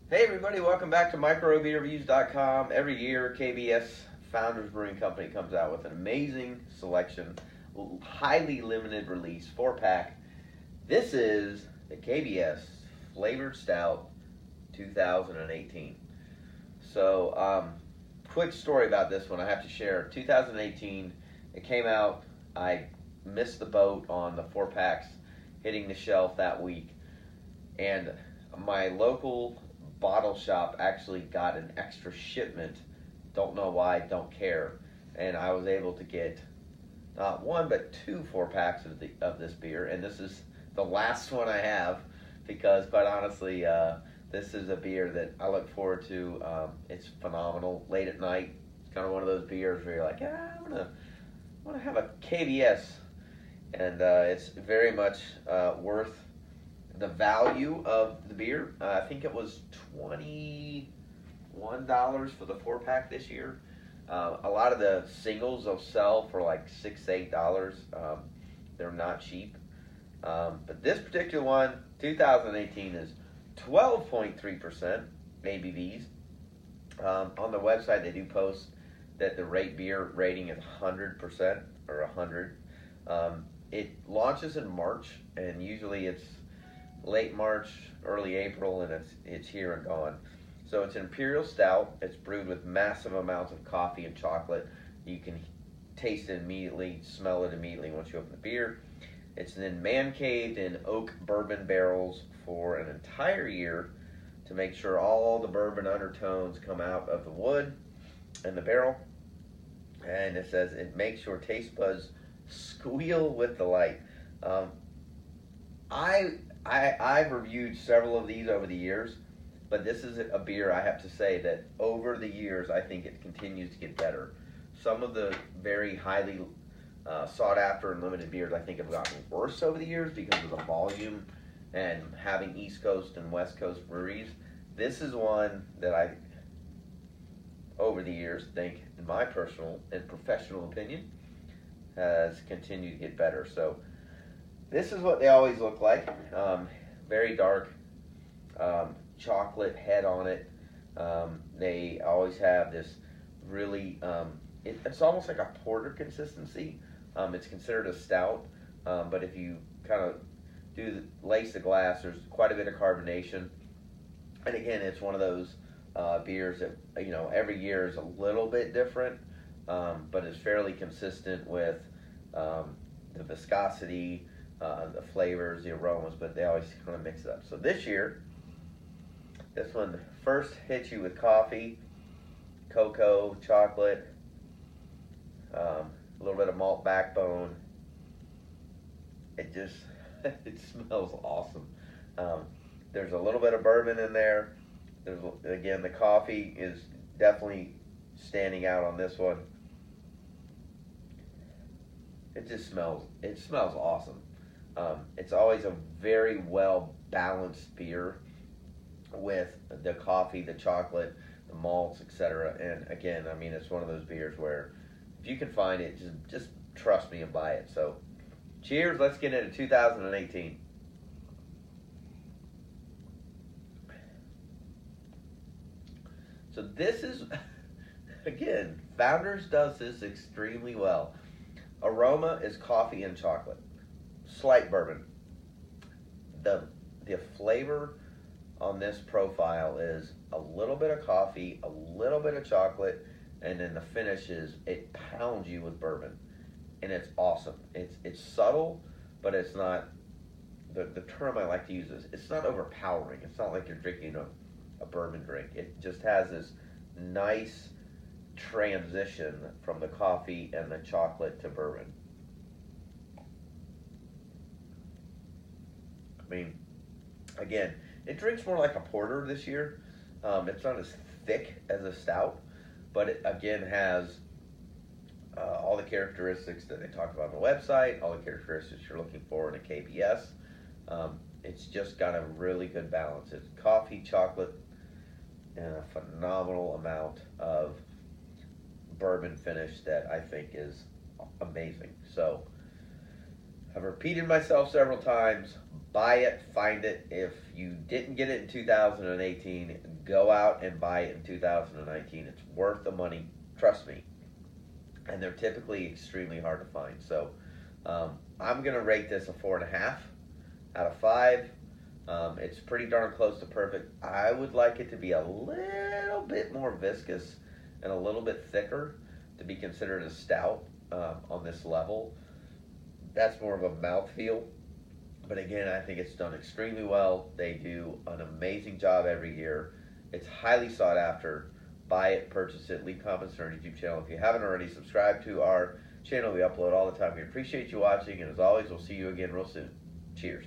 Hey everybody, welcome back to microbeerreviews.com. Every year, KBS Founders Brewing Company comes out with an amazing selection, highly limited release, 4-pack. This is the KBS Flavored Stout 2018. So, quick story about this one I have to share. 2018, it came out, I missed the boat on the 4-packs hitting the shelf that week, and my local bottle shop actually got an extra shipment. Don't know why, don't care. And I was able to get not one but two 4-packs of this beer, and this is the last one I have because, quite honestly, this is a beer that I look forward to. It's phenomenal. Late at night, it's kind of one of those beers where you're like, I want to have a KBS, and it's very much worth the value of the beer. I think it was $21 for the 4-pack this year. A lot of the singles they'll sell for like $6, $8. They're not cheap. But this particular one, 2018, is 12.3% ABVs. On the website, they do post that the rate beer rating is 100% or 100. It launches in March, and usually it's late March, early April, and it's here and gone. So it's an imperial stout. It's brewed with massive amounts of coffee and chocolate. You can taste it immediately, smell it immediately once you open the beer. It's then man-caved in oak bourbon barrels for an entire year to make sure all the bourbon undertones come out of the wood and the barrel. And it says it makes your taste buds squeal with delight. I've reviewed several of these over the years, but this is a beer I have to say that over the years I think it continues to get better. Some of the very highly sought after and limited beers I think have gotten worse over the years because of the volume and having East Coast and West Coast breweries. This is one that I, over the years, think, in my personal and professional opinion, has continued to get better. So this is what they always look like. Very dark, chocolate head on it. They always have this really, it's almost like a porter consistency. It's considered a stout, but if you kind of lace the glass, there's quite a bit of carbonation. And again, it's one of those beers that, every year is a little bit different, but is fairly consistent with the viscosity, the flavors, the aromas, but they always kind of mix it up. So this year, this one first hits you with coffee, cocoa, chocolate, a little bit of malt backbone. It just, it smells awesome. There's a little bit of bourbon in there. Again, the coffee is definitely standing out on this one. It smells awesome. It's always a very well balanced beer with the coffee, the chocolate, the malts, etc. And again, I mean, it's one of those beers where if you can find it, just trust me and buy it. So cheers, let's get into 2018. So this is, again, Founders does this extremely well. Aroma is coffee and chocolate. Slight bourbon. The flavor on this profile is a little bit of coffee, a little bit of chocolate, and then the finish is it pounds you with bourbon, and it's awesome. It's subtle, but it's not. The term I like to use is it's not overpowering. It's not like you're drinking a bourbon drink. It just has this nice transition from the coffee and the chocolate to bourbon. I mean, again, it drinks more like a porter this year. It's not as thick as a stout, but it again has all the characteristics that they talk about on the website, all the characteristics you're looking for in a KBS. It's just got a really good balance. It's coffee, chocolate, and a phenomenal amount of bourbon finish that I think is amazing. So I've repeated myself several times. Buy it, find it. If you didn't get it in 2018, go out and buy it in 2019. It's worth the money, trust me. And they're typically extremely hard to find. So I'm going to rate this a 4.5 out of 5. It's pretty darn close to perfect. I would like it to be a little bit more viscous and a little bit thicker to be considered a stout on this level. That's more of a mouthfeel. But again, I think it's done extremely well. They do an amazing job every year. It's highly sought after. Buy it, purchase it, leave comments on our YouTube channel. If you haven't already, subscribe to our channel. We upload all the time. We appreciate you watching, and as always, we'll see you again real soon. Cheers.